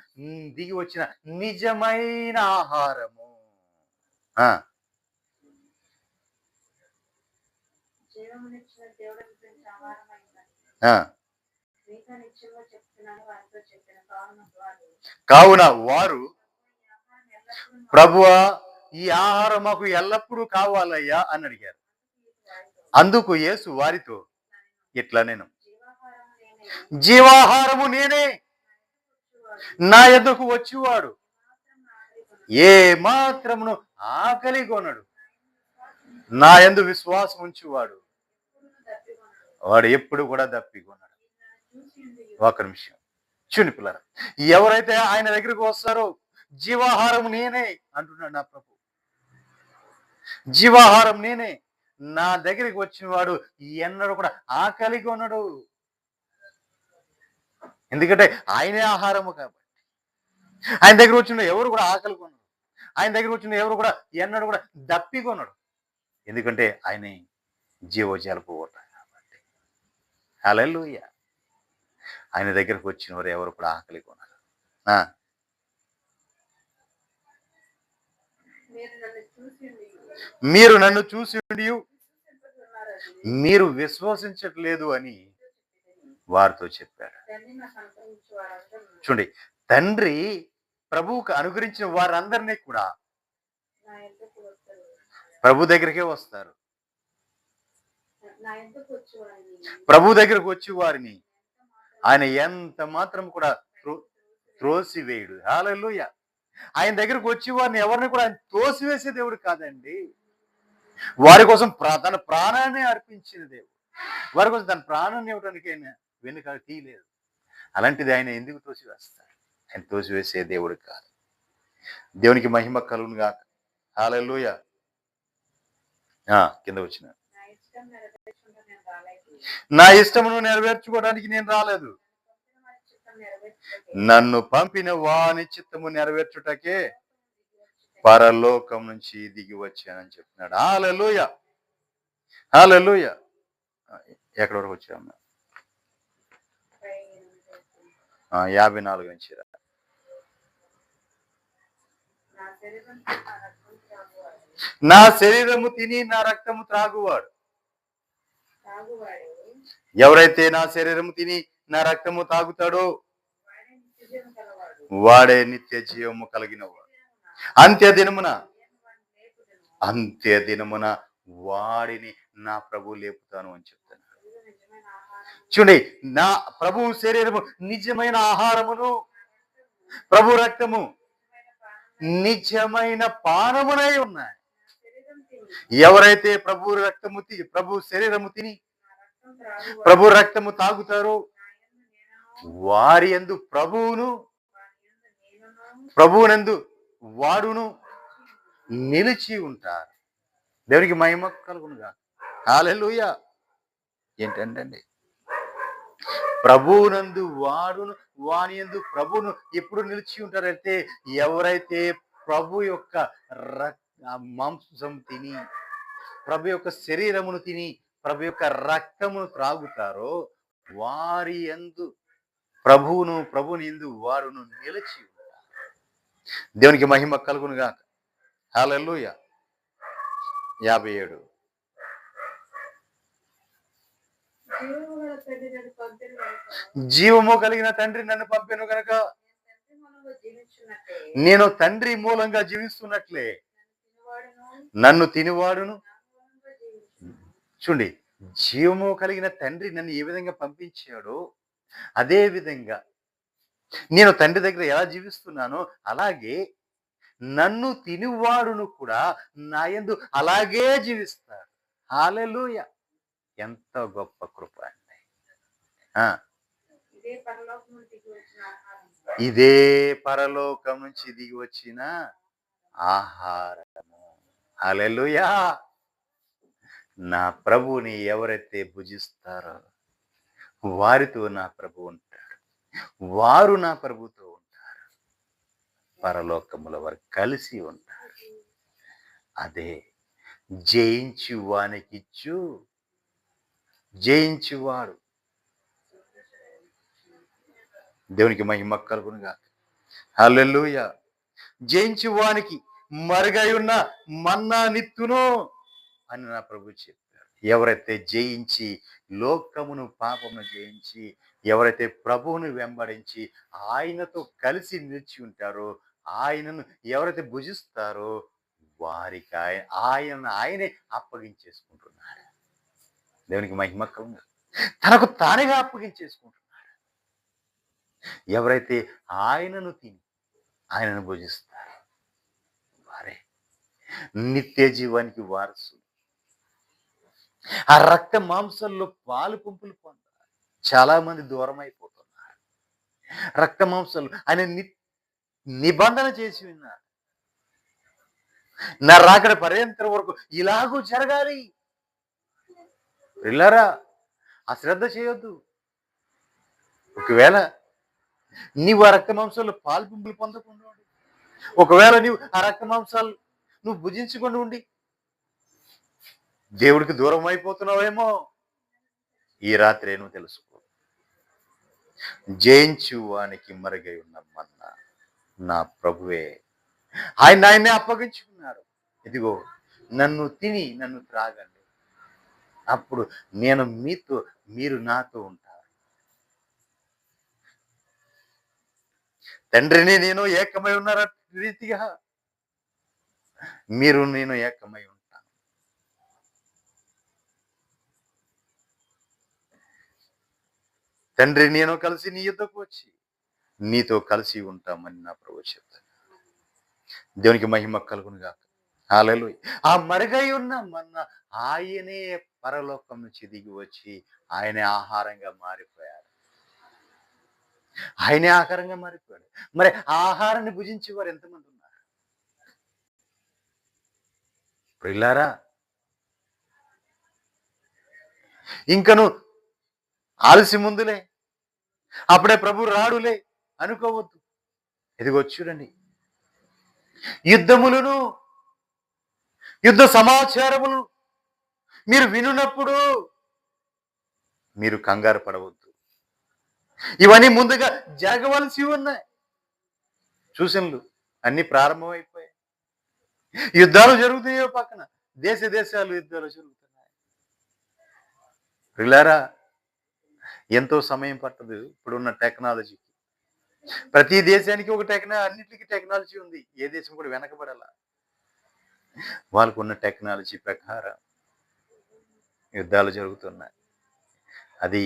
దిగి వచ్చిన నిజమైన ఆహారము. కావున వారు, ప్రభువా ఈ ఆహారం మాకు ఎల్లప్పుడూ కావాలయ్యా అని అడిగారు. అందుకు యేసు వారితో ఇట్లా, నేను జీవాహారము నేనే, నా యొద్దకు వచ్చేవాడు ఏ మాత్రమును ఆకలి కొనడు, నా యందు విశ్వాసం ఉంచువాడు వాడు ఎప్పుడు కూడా దప్పికొనడు. ఒక నిమిషం చూని పిల్లరా, ఎవరైతే ఆయన దగ్గరికి వస్తారో జీవాహారం నేనే అంటున్నాడు నా ప్రభు. జీవాహారం నేనే, నా దగ్గరికి వచ్చిన వాడు ఎన్నడూ కూడా ఆకలి కొనడు. ఎందుకంటే ఆయనే ఆహారము కాబట్టి. ఆయన దగ్గర వచ్చిన ఎవరు కూడా ఆకలి కొనడు, ఆయన దగ్గర వచ్చిన ఎవరు కూడా ఎన్నడూ కూడా దప్పి కొనడు. ఎందుకంటే ఆయనే జీవజలపు ఊట కాబట్టి. హల్లెలూయా. ఆయన దగ్గరకు వచ్చిన వారు ఎవరు కూడా ఆకలి కొనరు. మీరు నన్ను చూసి మీరు విశ్వసించట్లేదు అని వారితో చెప్పారు. చూడండి, తండ్రి ప్రభువుకు అనుగ్రహించిన వారందరినీ కూడా ప్రభు దగ్గరికే వస్తారు. ప్రభు దగ్గరకు వచ్చి వారిని ఆయన ఎంత మాత్రం కూడా త్రోసివేయుడు. హల్లెలూయా. ఆయన దగ్గరకు వచ్చి వారిని ఎవరిని కూడా ఆయన తోసివేసే దేవుడు కాదండి. వారి కోసం తన ప్రాణాన్ని అర్పించిన దేవుడు. వారి కోసం తన ప్రాణాన్ని ఇవ్వడానికి ఆయన వెనుక తీయలేదు. అలాంటిది ఆయన ఎందుకు తోసివేస్తాడు? ఆయన తోసివేసే దేవుడు కాదు. దేవునికి మహిమ కలుగును గాక. హల్లెలూయా. కింద వచ్చిన, నా ఇష్టమును నెరవేర్చుకోవడానికి నేను రాలేదు, నన్ను పంపిన వాని చిత్తము నెరవేర్చుటకే పరలోకం నుంచి దిగి వచ్చానని చెప్తున్నాడు. హల్లెలూయా. హల్లెలూయా. ఎక్కడి వరకు వచ్చాము? 54 నుంచి. నా శరీరము తిని నా రక్తము త్రాగువాడు, ఎవరైతే నా శరీరము తిని నా రక్తము తాగుతాడో వాడే నిత్య జీవము కలిగిన వాడు. అంత్య దినమున వాడిని నా ప్రభు లేపుతాను అని చెప్తాను. చూడండి, నా ప్రభు శరీరము నిజమైన ఆహారమును, ప్రభు రక్తము నిజమైన పానమునై ఉన్నాయి. ఎవరైతే ప్రభు శరీరము తిని ప్రభు రక్తము తాగుతారో వారి యందు ప్రభువునందు వాడును నిలిచి ఉంటారు. దేవునికి మహిమ కలుగునుగా. హల్లెలూయా. ఏంటండి, ప్రభువునందు వాడును వాని యందు ప్రభువును ఎప్పుడు నిలిచి ఉంటారంటే ఎవరైతే ప్రభు యొక్క మాంసం తిని, ప్రభు యొక్క శరీరమును తిని, ప్రభు యొక్క రక్తమును త్రాగుతారో వారి యందు ప్రభుని యందు వారును నిలిచి ఉంటారు. దేవునికి మహిమ కలుగునుగా. హల్లెలూయా. 57. జీవము కలిగిన తండ్రి నన్ను పంపెను గనక నేను తండ్రి మూలంగా జీవిస్తున్నట్లే నన్ను తినివాడును. చూడండి, జీవము కలిగిన తండ్రి నన్ను ఏ విధంగా పంపించాడో అదే విధంగా నేను తండ్రి దగ్గర ఎలా జీవిస్తున్నానో అలాగే నన్ను తినివాడును కూడా నా యందు అలాగే జీవిస్తాడు. హల్లెలూయా. ఎంత గొప్ప కృప అండి. ఇదే పరలోకం నుంచి దిగి వచ్చిన ఆహారము. హల్లెలూయా. నా ప్రభువుని ఎవరైతే భుజిస్తారో వారితో నా ప్రభు ఉంటాడు, వారు నా ప్రభుతో ఉంటారు, పరలోకముల వారు కలిసి ఉంటారు. అదే జయించువాడు. దేవునికి మహిమ కలుగునుగా. హల్లెలూయా. జయించువానికి మరుగై ఉన్న మన్నా నిత్తును అని నా ప్రభు చెప్పారు. ఎవరైతే జయించి లోకమును పాపమును జయించి ఎవరైతే ప్రభువును వెంబడించి ఆయనతో కలిసి నిలిచి ఉంటారో, ఆయనను ఎవరైతే భుజిస్తారో వారికి ఆయనే అప్పగించేసుకుంటున్నాడు. దేవునికి మహిమ కలుగును. తనకు తానుగా అప్పగించేసుకుంటున్నాడు. ఎవరైతే ఆయనను తిని ఆయనను భుజిస్తారు వారే నిత్య జీవానికి వారసులు. ఆ రక్త మాంసంలో పాలు పంపులు పొందారు. చాలా మంది దూరం అయిపోతున్నారు. రక్త మాంసాలు ఆయన నిబంధన చేసి ఉన్నారు. నా రాకడ పర్యంతరం వరకు ఇలాగూ జరగాలి. పిల్లరా, అశ్రద్ధ చేయొద్దు. ఒకవేళ నీవు ఆ రక్త మాంసాలు పాలు పంపులు పొందకుండా ఉండి, ఒకవేళ నీవు ఆ రక్త మాంసాలు నువ్వు భుజించకుండా ఉండి దేవుడికి దూరం అయిపోతున్నావేమో ఈ రాత్రి నువ్వు తెలుసుకో. జయించు వానికి మరుగై ఉన్న మన్నా నా ప్రభువే. ఆయన్నే అప్పగించుకున్నాడు. ఇదిగో నన్ను తిని నన్ను త్రాగండి, అప్పుడు నేను మీరు నాతో ఉంటారు. తండ్రిని నేను ఏకమై ఉన్న రీతిగా మీరు నేను ఏకమై ఉంటాను. తండ్రి నేను కలిసి నీ యుద్ధకు వచ్చి నీతో కలిసి ఉంటామని నా ప్రభు చెప్తాను. దేవునికి మహిమ కలుగునుగా. హల్లెలూయా. ఆ మరుగై ఉన్న మన్నా ఆయనే పరలోకం నుంచి దిగి వచ్చి ఆయనే ఆహారంగా మారిపోయాడు. ఆయనే ఆహారంగా మారిపోయాడు. మరి ఆహారాన్ని భుజించే వారు ఎంతమంది ఉన్నారు? ప్రియులారా, ఇంకను ఆలసి ముందులే, అప్పుడే ప్రభు రాడులే అనుకోవద్దు. ఇదిగో చూడండి, యుద్ధ సమాచారములు మీరు వినున్నప్పుడు మీరు కంగారు పడవద్దు. ఇవన్నీ ముందుగా జరగవలసి ఉన్నాయి. సూచనలు అన్ని ప్రారంభమైపోయాయి. యుద్ధాలు జరుగుతున్నాయో పక్కన దేశాలు యుద్ధాలు జరుగుతున్నాయి. పిల్లారా, ఎంతో సమయం పట్టదు ఇప్పుడున్న టెక్నాలజీకి. ప్రతి దేశానికి ఒక అన్నిటికీ టెక్నాలజీ ఉంది. ఏ దేశం కూడా వెనకబడాల. వాళ్ళకున్న టెక్నాలజీ ప్రకారం యుద్ధాలు జరుగుతున్నాయి. అది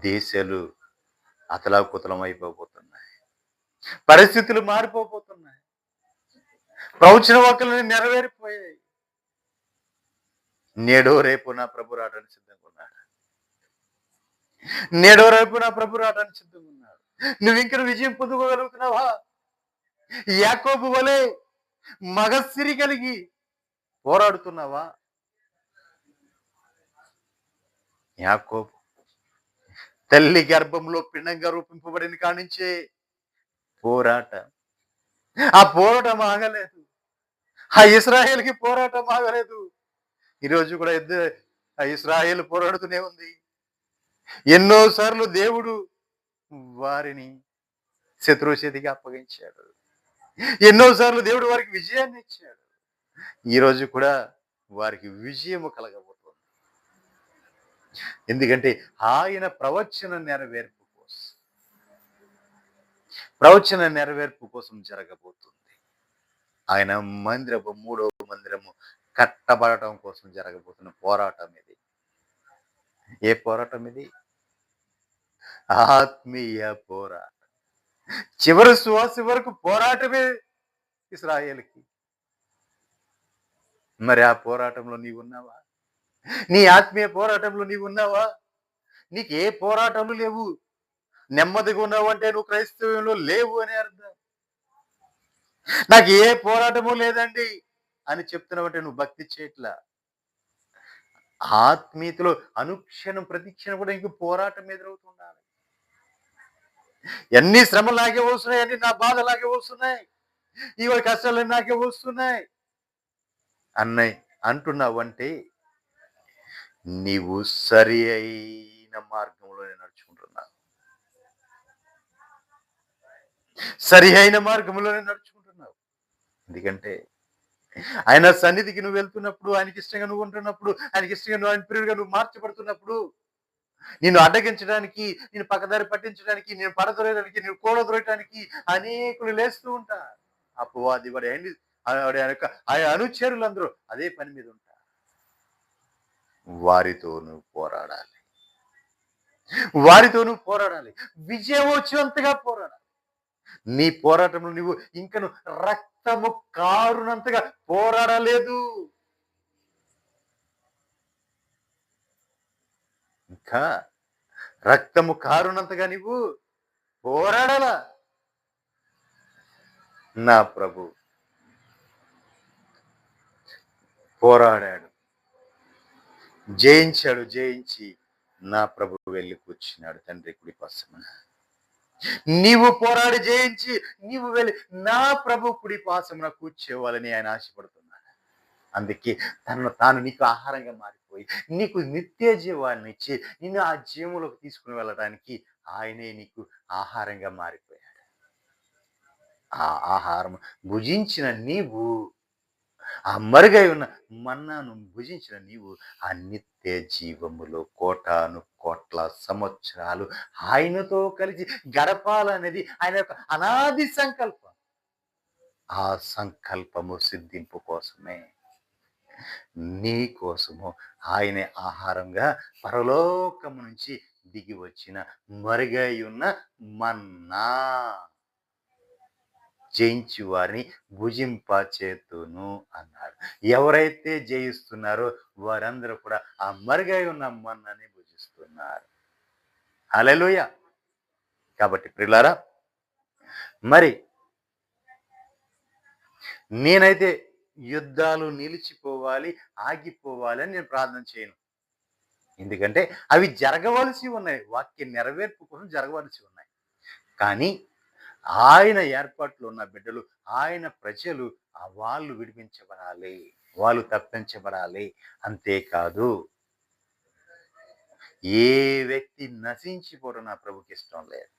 దేశాలు అతలాకుతలం అయిపోతున్నాయి. పరిస్థితులు మారిపోతున్నాయి. ప్రవచన వాక్కులు నెరవేరిపోయాయి. నేడో రేపు నా ప్రభు రావడానికి సిద్ధంగా ఉన్నాడు. నేడో రేపు నా ప్రభు రావడానికి సిద్ధంగా ఉన్నాడు. నువ్వు ఇంకా విజయం పొందుకోగలుగుతున్నావా? యాకోబు వలె మగసిరి కలిగి పోరాడుతున్నావా? యాకోబు తల్లి గర్భంలో పిండంగా రూపింపబడిన కానించే పోరాటం. ఆ పోరాటం ఆగలేదు. ఆ ఇశ్రాయేలుకి పోరాటం ఆగలేదు. ఈరోజు కూడా ఆ ఇశ్రాయేలు పోరాడుతూనే ఉంది. ఎన్నోసార్లు దేవుడు వారిని శత్రువు చేతికి అప్పగించాడు. ఎన్నోసార్లు దేవుడు వారికి విజయాన్ని ఇచ్చాడు. ఈరోజు కూడా వారికి విజయము కలగబోతుంది. ఎందుకంటే ఆయన ప్రవచన నెరవేర్పు కోసం జరగబోతుంది. ఆయన మూడవ మందిరము కట్టబడటం కోసం జరగబోతున్న పోరాటం ఇది. ఏ పోరాటం ఇది? ఆత్మీయ పోరాటం. చివరి శ్వాస వరకు పోరాటమే ఇశ్రాయేలుకి. మరి ఆ పోరాటంలో నీవు ఉన్నావా? నీ ఆత్మీయ పోరాటంలో నీవు ఉన్నావా? నీకు ఏ పోరాటములు లేవు. నెమ్మదిగా ఉన్నావు అంటే నువ్వు క్రైస్తవంలో లేవు అని అర్థం. నాకు ఏ పోరాటము లేదండి అని చెప్తున్నావంటే నువ్వు భక్తి చేయట్లా. ఆత్మీయతలో అనుక్షణం ప్రతిక్షణం కూడా ఇంక పోరాటం ఎదురవుతుండాలి. ఎన్ని శ్రమలు నాకే వస్తున్నాయి, అన్ని నా బాధ నాకే వస్తున్నాయి, ఇవాళ కష్టాలు నాకే వస్తున్నాయి అన్నయ్య అంటున్నావంటే నీవు సరి అయిన మార్గంలోనే నడుచుకుంటున్నావు. సరి అయిన మార్గంలోనే నడుచుకుంటున్నావు. ఎందుకంటే ఆయన సన్నిధికి నువ్వు వెళ్తున్నప్పుడు, ఆయనకి ఇష్టంగా నువ్వు ఉంటున్నప్పుడు, ఆయనకి ఇష్టంగా నువ్వు ఆయన ప్రియుడిగా నువ్వు మార్చబడుతున్నప్పుడు, నిన్ను అడ్డగించడానికి, నేను పక్కదారి పట్టించడానికి, నేను పడదొరయడానికి, నేను కూడదొరయటానికి అనేకులు లేస్తూ ఉంటారు. అపవాది వాడి ఆయన అనుచరులందరూ అదే పని మీద ఉంటారు. వారితో నువ్వు పోరాడాలి. విజయం వచ్చేంతగా పోరాడాలి. నీ పోరాటంలో నువ్వు ఇంకను రక్తము కారునంతగా పోరాడలేదు. ఇంకా రక్తము కారునంతగా నువ్వు పోరాడాల. నా ప్రభు పోరాడాడు, జయించి నా ప్రభు వెళ్ళి కూర్చున్నాడు తండ్రి కుడి పాసమున. నీవు పోరాడి జయించి నీవు వెళ్ళి నా ప్రభు కుడి పాసమున కూర్చోవాలని ఆయన ఆశపడుతున్నాడు. అందుకే తాను నీకు ఆహారంగా మారిపోయి నీకు నిత్య జీవాన్ని ఇచ్చి నిన్ను ఆ జీవంలోకి తీసుకుని వెళ్ళడానికి ఆయనే నీకు ఆహారంగా మారిపోయాడు. ఆ ఆహారం భుజించిన నీవు, ఆ మరుగై ఉన్న మన్నాను భుజించిన నీవు ఆ నిత్య జీవములో కోటాను కోట్ల సంవత్సరాలు ఆయనతో కలిసి గడపాలనేది ఆయన యొక్క అనాది సంకల్పం. ఆ సంకల్పము సిద్ధింపు కోసమే నీ కోసము ఆయనే ఆహారంగా పరలోకము నుంచి దిగి వచ్చిన మరుగై ఉన్న మన్నా జయించి వారిని భుజింపచేతును అన్నాడు. ఎవరైతే జయిస్తున్నారో వారందరూ కూడా ఆ మరుగై ఉన్న మన్నాని భుజిస్తున్నారు. హల్లెలూయా. కాబట్టి ప్రియులారా, మరి నేనైతే యుద్ధాలు నిలిచిపోవాలి, ఆగిపోవాలి అని నేను ప్రార్థన చేయను. ఎందుకంటే అవి జరగవలసి ఉన్నాయి, వాక్య నెరవేర్పు కోసం జరగవలసి ఉన్నాయి. కానీ ఆయన ఏర్పాట్లు ఉన్న బిడ్డలు, ఆయన ప్రజలు వాళ్ళు విడిపించబడాలి, వాళ్ళు తప్పించబడాలి. అంతేకాదు ఏ వ్యక్తి నశించిపోవడం నా ప్రభుకి ఇష్టం లేదు.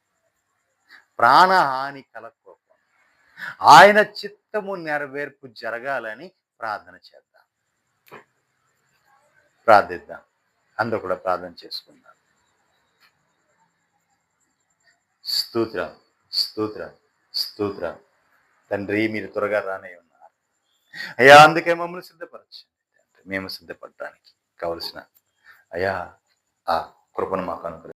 ప్రాణహాని కలగకోకుండా ఆయన చిత్తము నెరవేర్పు జరగాలని ప్రార్థన చేద్దాం, ప్రార్థిద్దాం. అందరూ కూడా ప్రార్థన చేసుకుందాం. స్తోత్రం, స్తోత్రం, స్తోత్రం. తండ్రి, మీరు త్వరగా రానే ఉన్నారు అయ్యా. అందుకే మమ్మల్ని సిద్ధపరచండి. మేము సిద్ధపడటానికి కావలసిన అయ్యా ఆ కృపను మాకు అనుగ్రహించు.